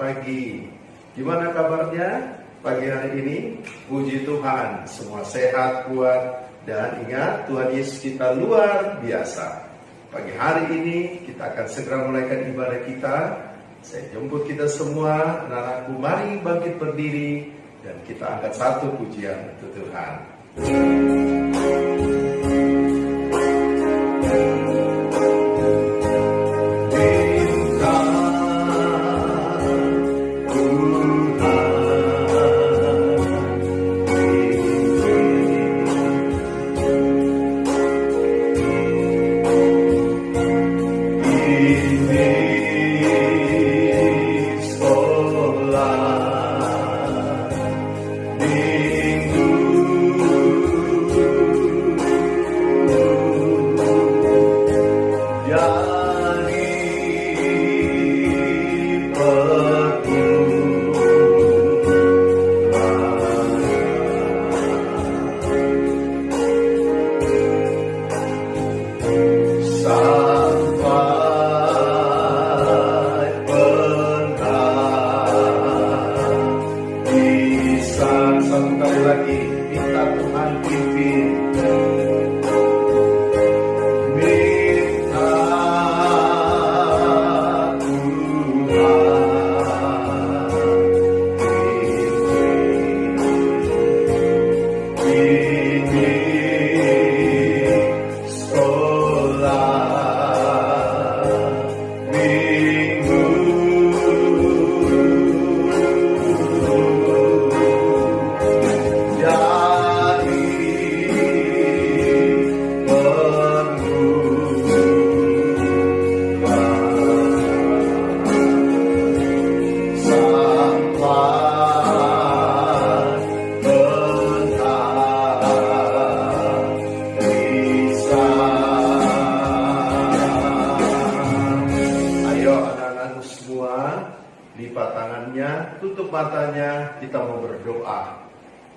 pagi. Gimana kabarnya pagi hari ini? Puji Tuhan, semua sehat, kuat, dan ingat Tuhan Yesus kita luar biasa. Pagi hari ini kita akan segera mulaikan ibadah kita. Saya jemput kita semua, anak-anakku, mari bangkit berdiri dan kita angkat satu pujian untuk Tuhan.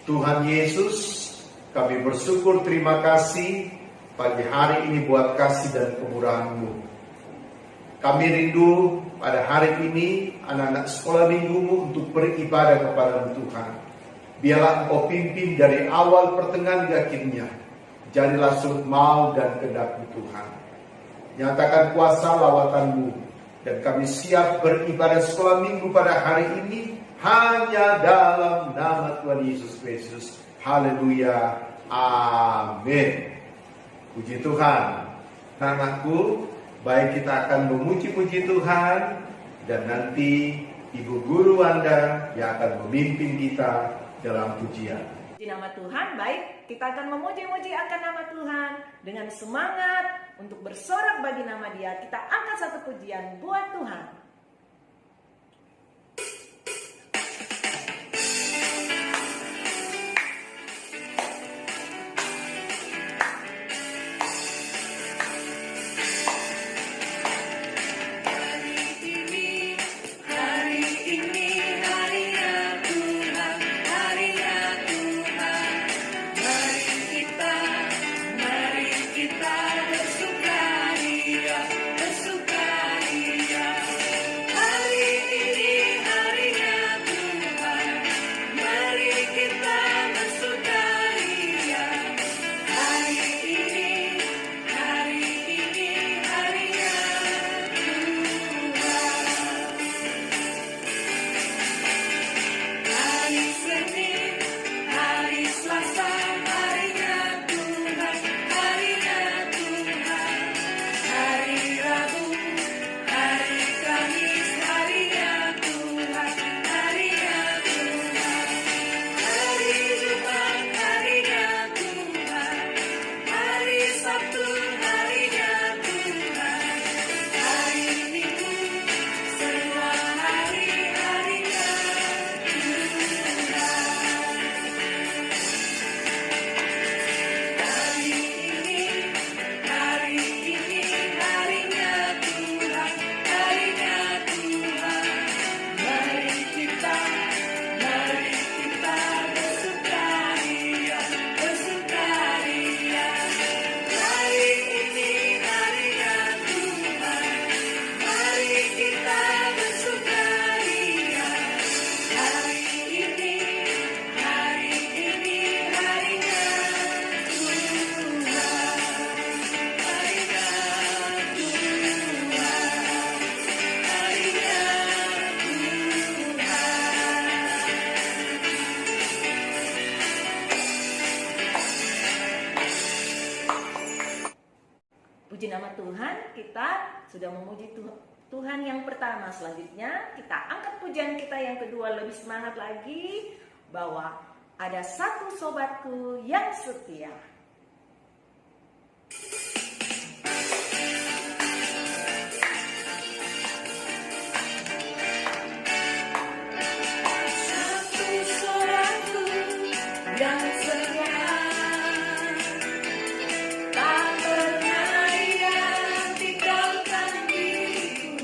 Tuhan Yesus, kami bersyukur, terima kasih pagi hari ini buat kasih dan kemurahan-Mu. Kami rindu pada hari ini anak-anak sekolah minggu-Mu untuk beribadah kepada Tuhan. Biarlah Engkau pimpin dari awal pertengahan hingga akhirnya. Jadilah surut mau dan kehendak-Mu Tuhan. Nyatakan kuasa lawatan-Mu. Dan kami siap beribadah sekolah minggu pada hari ini hanya dalam nama Tuhan Yesus Kristus. Haleluya. Amin. Puji Tuhan. Anakku, baik kita akan memuji-puji Tuhan. Dan nanti Ibu Guru Anda yang akan memimpin kita dalam pujian. Puji nama Tuhan, baik kita akan memuji-muji akan nama Tuhan. Dengan semangat untuk bersorak bagi nama Dia. Kita angkat satu pujian buat Tuhan. Bersukaria, kita sudah memuji Tuhan yang pertama. Selanjutnya kita angkat pujian kita yang kedua lebih semangat lagi, bahwa ada satu sobatku yang setia. Satu sobatku yang setia, tak pernah ia tinggalkan diriku.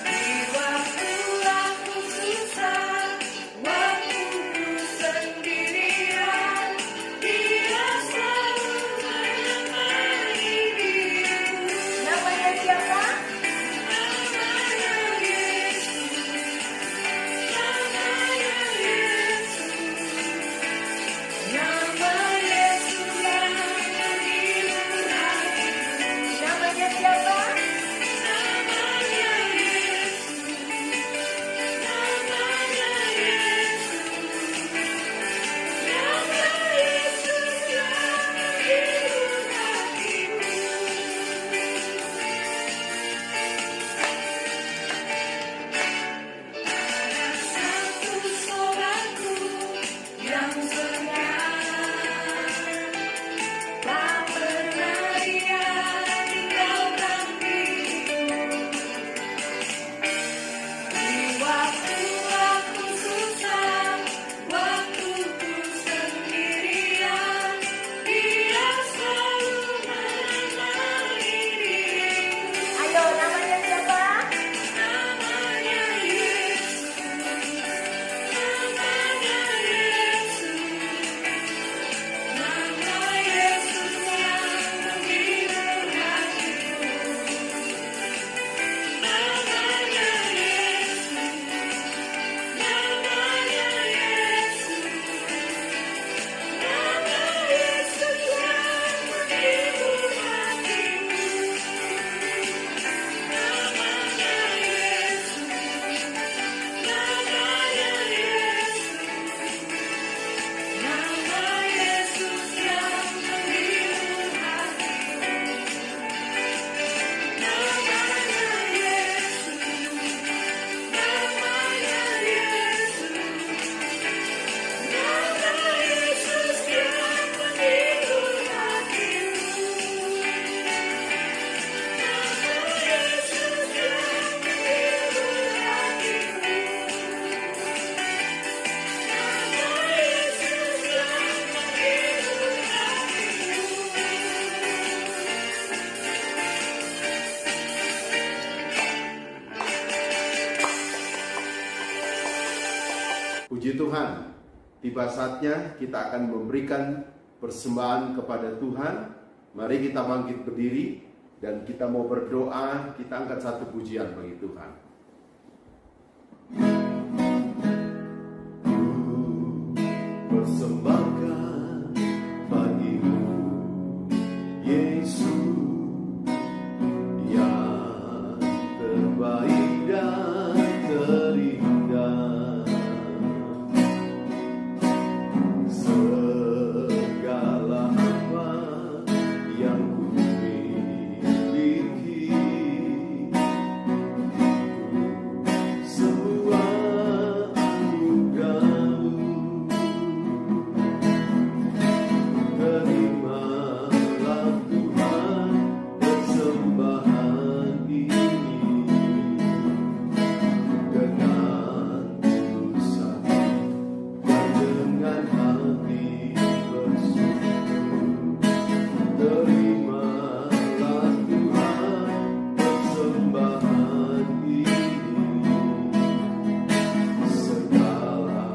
Di waktu aku susah, waktu ku sendirian, dia selalu menemani diriku. Namanya siapa? Namanya Yesus. Namanya Yesus. Nama Yesus yang menghibur hatiku. Namanya siapa? Namanya Yesus. Namanya Yesus. Nama Yesus yang menghibur hatiku. Ada satu sobatku yang setia, tak pernah ia tinggalkan diriku. Di waktu aku susah, waktu ku sendirian, dia selalu menemani diriku. Ayo, namanya siapa? Namanya Yesus. Namanya Yesus. Nama Yesus yang menghibur hatiku. Namanya Yesus. Namanya Yesus. Nama Yesus yang menghibur hatiku. Namanya Yesus. Namanya Yesus. Nama Yesus yang menghibur hatiku. Namanya Yesus. Namanya Yesus. Nama Yesus yang menghibur hatiku. Nama Yesus yang menghibur hatiku. Nama Yesus yang menghibur Puji Tuhan, tiba saatnya kita akan memberikan persembahan kepada Tuhan. Mari kita bangkit berdiri dan kita mau berdoa. Kita angkat satu pujian bagi Tuhan. Persembahkan bagimu, Yesus, yang terbaik dan terindah. Segala apa yang ku miliki, semua anugerah-Mu. Terimalah Tuhan persembahan ini dengan tulus hati dan dengan hati bersyukur. Terimalah Tuhan persembahan ini, segala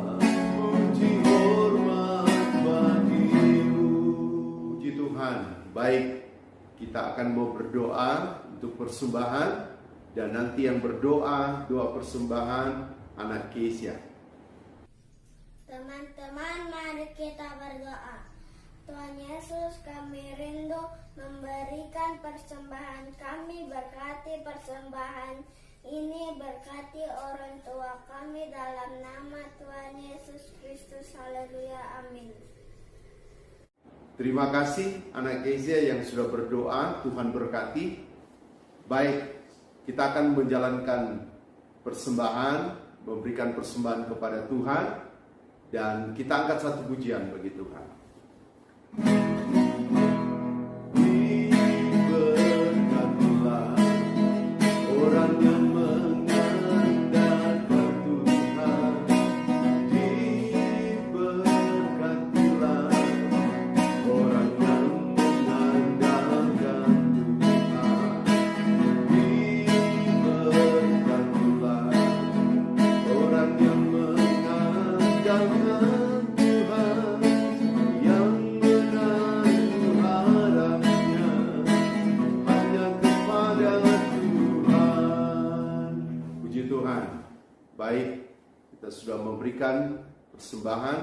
puji hormat bagi-Mu. Puji Tuhan. Baik, kita akan mau berdoa untuk persembahan, dan nanti yang berdoa doa persembahan anak Kesia. Teman-teman, mari kita berdoa. Tuhan Yesus, kami rindu memberikan persembahan kami. Berkati persembahan ini, berkati orang tua kami, dalam nama Tuhan Yesus Kristus. Haleluya, amin. Terima kasih anak Kezia yang sudah berdoa, Tuhan berkati. Baik, kita akan menjalankan persembahan, memberikan persembahan kepada Tuhan, dan kita angkat satu pujian bagi Tuhan. Diberkatilah orang yang mengandalkan Tuhan. Diberkatilah orang yang mengandalkan Tuhan. Diberkatilah orang yang mengandalkan Tuhan, yang menaruh harapnya hanya kepada Tuhan. Puji Tuhan. Baik, kita sudah memberikan persembahan.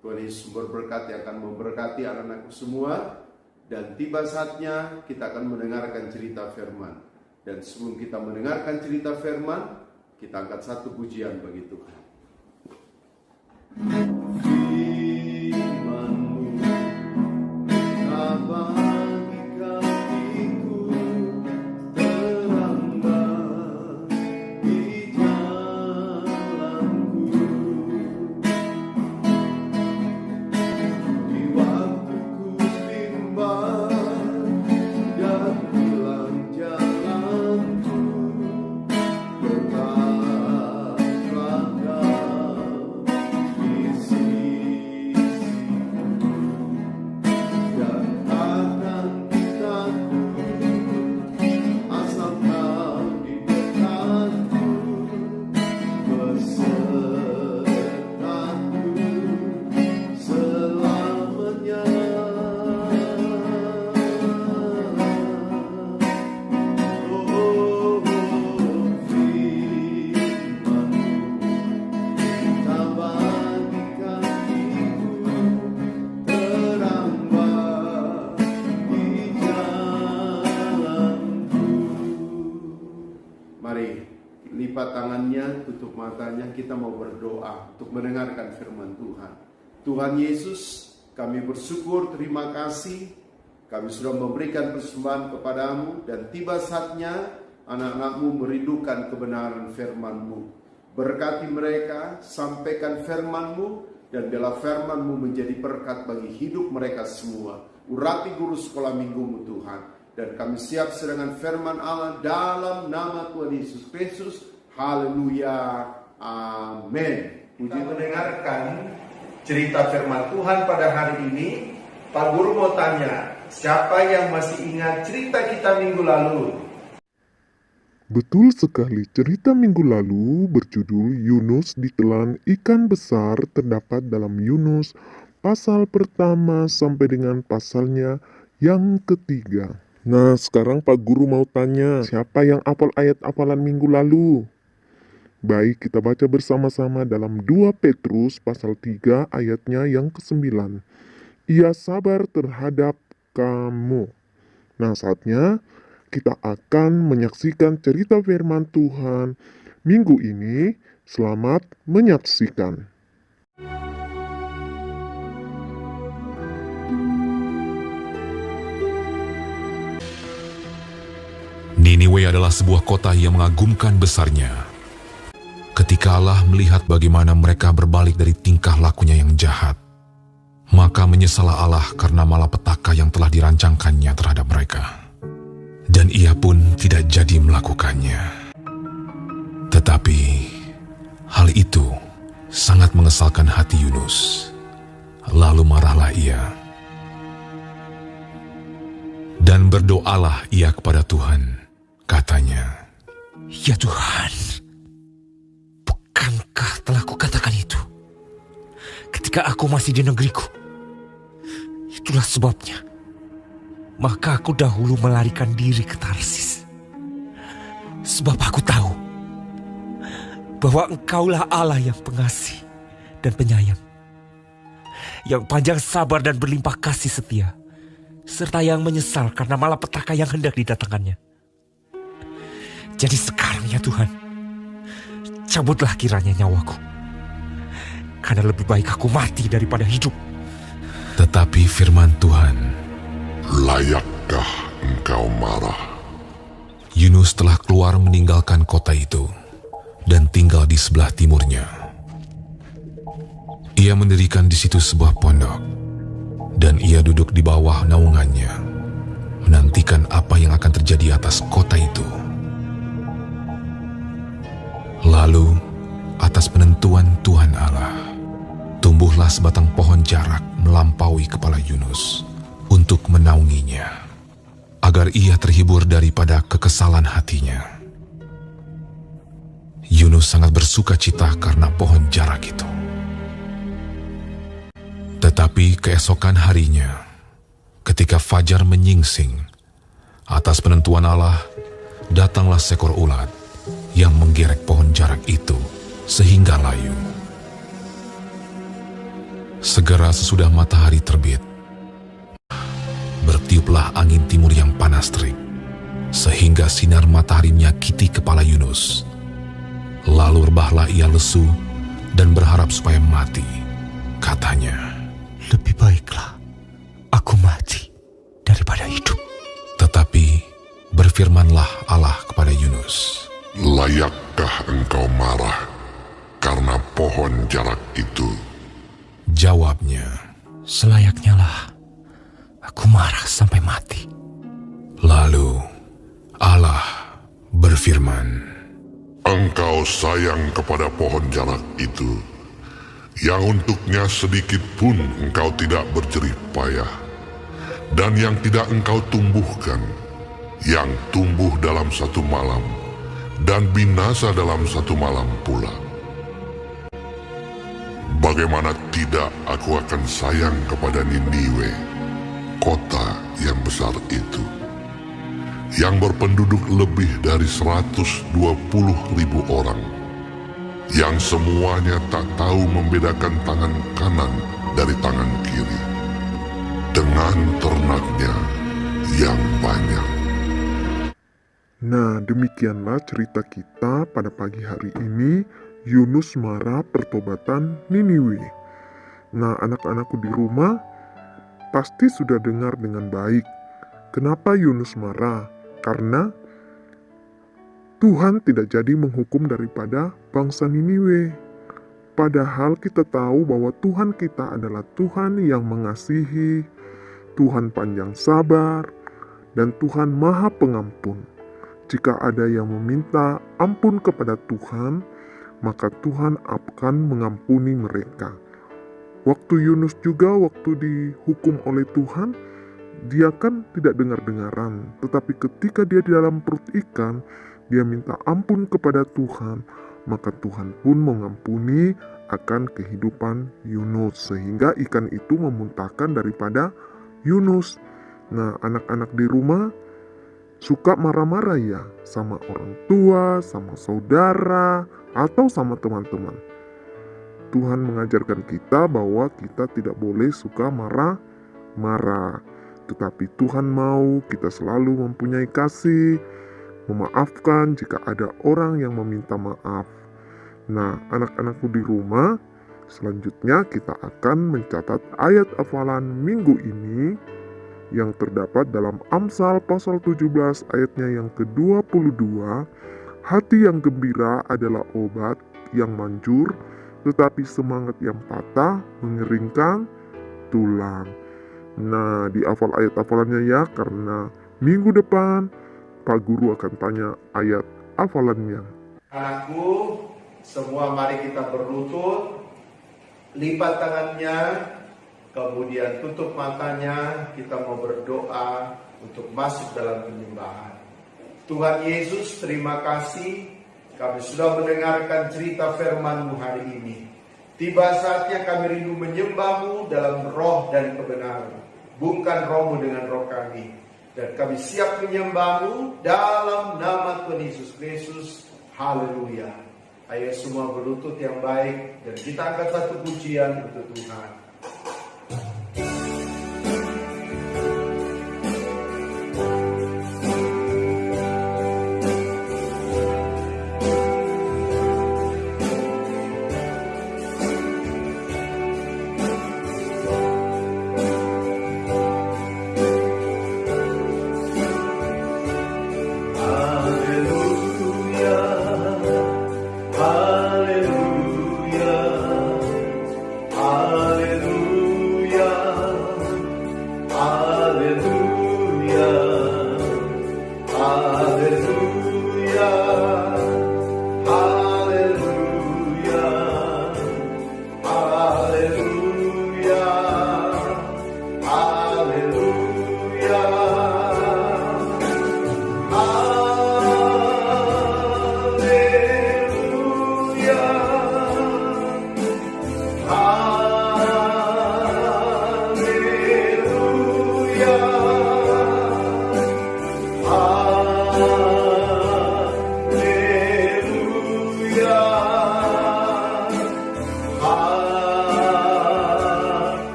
Tuhan Yesus berberkati, akan memberkati anak-anakku semua. Dan tiba saatnya kita akan mendengarkan cerita firman. Dan sebelum kita mendengarkan cerita firman, kita angkat satu pujian bagi Tuhan. Firman-Mu telah bagi kakiku terang di jalanku. Di waktu ku bimbang dan hilang jalanku, tetaplah Kau di sisiku, dan takkan takut asal Kau di dekatku, besertaku selamanya. Oh, firman-Mu tak bagi kakiku terang bagi jalanku. Mari lipat tangannya, tutup matanya, kita mau berdoa untuk mendengarkan firman Tuhan. Tuhan Yesus, kami bersyukur, terima kasih, kami sudah memberikan persembahan kepadamu, dan tiba saatnya anak-anakmu merindukan kebenaran firman-Mu. Berkati mereka, sampaikan firman-Mu, dan biarlah firman-Mu menjadi berkat bagi hidup mereka semua. Urapi guru sekolah minggu-Mu Tuhan, dan kami siap dengan firman Allah dalam nama Tuhan Yesus Kristus. Haleluya, amin. Kita mendengarkan cerita firman Tuhan pada hari ini. Pak Guru mau tanya, siapa yang masih ingat cerita kita minggu lalu? Betul sekali, cerita minggu lalu berjudul Yunus ditelan ikan besar, terdapat dalam Yunus pasal pertama sampai dengan pasalnya yang ketiga. Nah, sekarang Pak Guru mau tanya, siapa yang hafal ayat-hafalan minggu lalu? Baik, kita baca bersama-sama dalam 2 Petrus pasal 3 ayatnya yang ke-9. Ia sabar terhadap kamu. Nah, saatnya kita akan menyaksikan cerita firman Tuhan minggu ini. Selamat menyaksikan. Niniwe adalah sebuah kota yang mengagumkan besarnya. Ketika Allah melihat bagaimana mereka berbalik dari tingkah lakunya yang jahat, maka menyesallah Allah karena malapetaka yang telah dirancangkannya terhadap mereka. Dan ia pun tidak jadi melakukannya. Tetapi hal itu sangat mengesalkan hati Yunus. Lalu marahlah ia. Dan berdoalah ia kepada Tuhan. Katanya, "Ya Tuhan, bukankah telah kukatakan itu ketika aku masih di negeriku? Itulah sebabnya maka aku dahulu melarikan diri ke Tarsis. Sebab aku tahu bahwa Engkaulah Allah yang pengasih dan penyayang, yang panjang sabar dan berlimpah kasih setia, serta yang menyesal karena malapetaka yang hendak didatangkannya. Jadi sekarang ya Tuhan, cabutlah kiranya nyawaku, karena lebih baik aku mati daripada hidup." Tetapi firman Tuhan, Layakkah engkau marah? Yunus telah keluar meninggalkan kota itu dan tinggal di sebelah timurnya. Ia mendirikan di situ sebuah pondok, dan ia duduk di bawah naungannya, menantikan apa yang akan terjadi atas kota itu. Lalu, atas penentuan Tuhan Allah, tumbuhlah sebatang pohon jarak melampaui kepala Yunus untuk menaunginya, agar ia terhibur daripada kekesalan hatinya. Yunus sangat bersuka cita karena pohon jarak itu. Tetapi keesokan harinya, ketika fajar menyingsing, atas penentuan Allah, datanglah seekor ulat yang menggerek pohon jarak itu sehingga layu. Segera sesudah matahari terbit, bertiuplah angin timur yang panas terik, sehingga sinar matahari menyakiti kepala Yunus. Lalu rebahlah ia lesu dan berharap supaya mati. Katanya, Lebih baiklah aku mati daripada hidup. tetapi berfirmanlah Allah kepada Yunus, Layakkah engkau marah karena pohon jarak itu? Jawabnya, Selayaknya lah aku marah sampai mati. lalu Allah berfirman, Engkau sayang kepada pohon jarak itu, yang untuknya sedikit pun engkau tidak berjerih payah, dan yang tidak engkau tumbuhkan, yang tumbuh dalam satu malam, dan binasa dalam satu malam pula. Bagaimana tidak aku akan sayang kepada Niniwe, kota yang besar itu, yang berpenduduk lebih dari 120.000 orang, yang semuanya tak tahu membedakan tangan kanan dari tangan kiri, dengan ternaknya yang banyak. Nah, demikianlah cerita kita pada pagi hari ini, Yunus marah pertobatan Niniwe. Nah, anak-anakku di rumah pasti sudah dengar dengan baik. Kenapa Yunus marah? Karena Tuhan tidak jadi menghukum daripada bangsa Niniwe. Padahal kita tahu bahwa Tuhan kita adalah Tuhan yang mengasihi, Tuhan panjang sabar, dan Tuhan maha pengampun. Jika ada yang meminta ampun kepada Tuhan, maka Tuhan akan mengampuni mereka. Waktu Yunus juga waktu dihukum oleh Tuhan, dia kan tidak dengar-dengaran. Tetapi ketika dia di dalam perut ikan, dia minta ampun kepada Tuhan, maka Tuhan pun mengampuni akan kehidupan Yunus. Sehingga ikan itu memuntahkan daripada Yunus. Nah, anak-anak di rumah suka marah-marah ya sama orang tua, sama saudara, atau sama teman-teman. Tuhan mengajarkan kita bahwa kita tidak boleh suka marah-marah. Tetapi Tuhan mau kita selalu mempunyai kasih, memaafkan jika ada orang yang meminta maaf. Nah, anak-anakku di rumah, selanjutnya kita akan mencatat ayat hafalan minggu ini yang terdapat dalam Amsal pasal 17 ayatnya yang ke-22. Hati yang gembira adalah obat yang manjur, tetapi semangat yang patah mengeringkan tulang. Nah, di hafal ayat hafalannya ya, karena minggu depan Pak Guru akan tanya ayat hafalannya. Anakku, semua mari kita berlutut, lipat tangannya, kemudian tutup matanya, kita mau berdoa untuk masuk dalam penyembahan. Tuhan Yesus, terima kasih kami sudah mendengarkan cerita firman-Mu hari ini. Tiba saatnya kami rindu menyembah-Mu dalam roh dan kebenaran. Bungkan roh-Mu dengan roh kami. Dan kami siap menyembah-Mu dalam nama Tuhan Yesus Kristus. Haleluya. Ayo semua berlutut yang baik dan kita angkat satu pujian untuk Tuhan.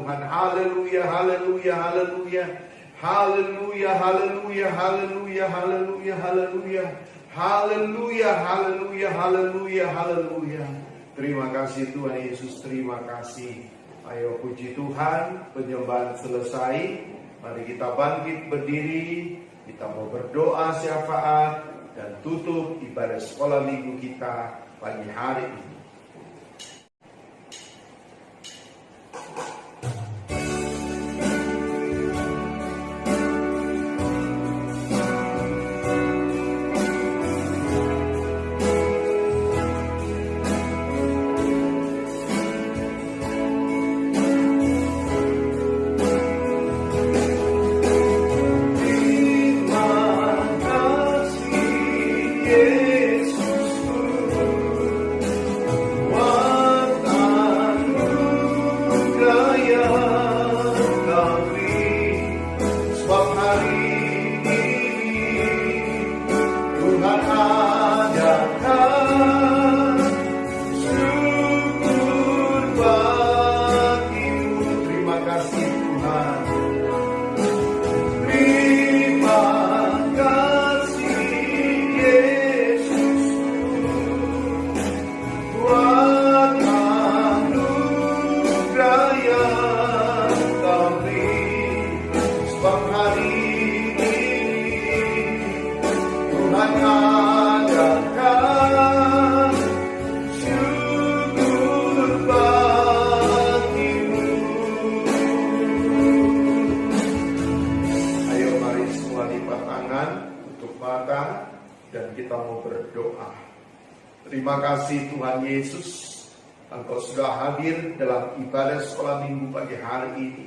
Tuhan. Haleluya, haleluya, haleluya. Haleluya, haleluya, haleluya, haleluya, haleluya. Haleluya, haleluya, haleluya, haleluya. Terima kasih Tuhan Yesus, terima kasih. Ayo puji Tuhan, penyembahan selesai. Mari kita bangkit berdiri, kita mau berdoa syafaat dan tutup ibadah sekolah minggu kita pagi hari ini. Terima kasih Tuhan Yesus, Engkau sudah hadir dalam ibadah sekolah minggu pagi hari ini.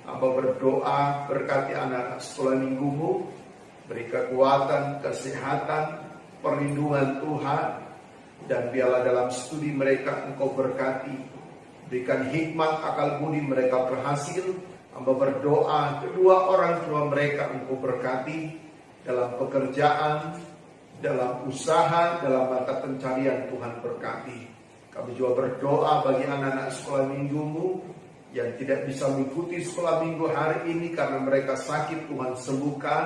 Hamba berdoa berkati anak-anak sekolah minggumu, beri kekuatan, kesehatan, perlindungan Tuhan, dan biarlah dalam studi mereka Engkau berkati, berikan hikmat, akal budi mereka berhasil. Hamba berdoa kedua orang tua mereka Engkau berkati dalam pekerjaan, dalam usaha, dalam mata pencarian Tuhan berkati. Kami juga berdoa bagi anak-anak sekolah minggumu yang tidak bisa mengikuti sekolah minggu hari ini karena mereka sakit, Tuhan sembuhkan.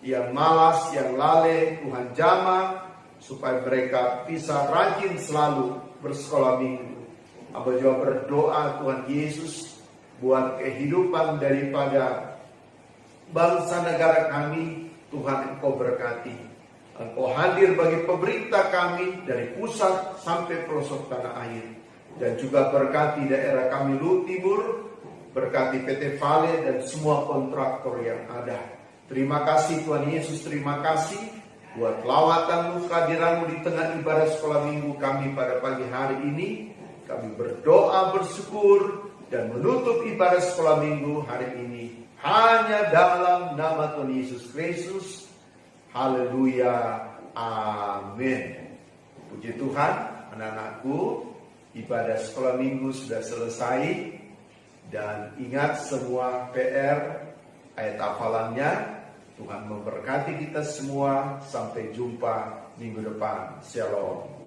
Yang malas, yang lalai, Tuhan jamah supaya mereka bisa rajin selalu bersekolah minggu. Hamba juga berdoa Tuhan Yesus buat kehidupan daripada bangsa negara kami, Tuhan Engkau berkati. Engkau hadir bagi pemerintah kami dari pusat sampai pelosok tanah air. Dan juga berkati daerah kami Luhut Timur, berkati PT Vale dan semua kontraktor yang ada. Terima kasih Tuhan Yesus, terima kasih buat lawatan-Mu, kehadiran-Mu di tengah ibadah sekolah minggu kami pada pagi hari ini. Kami berdoa, bersyukur, dan menutup ibadah sekolah minggu hari ini hanya dalam nama Tuhan Yesus Kristus. Haleluya, amin. Puji Tuhan, anak-anakku, ibadah sekolah minggu sudah selesai. Dan ingat semua PR, ayat hafalannya. Tuhan memberkati kita semua. Sampai jumpa minggu depan. Shalom.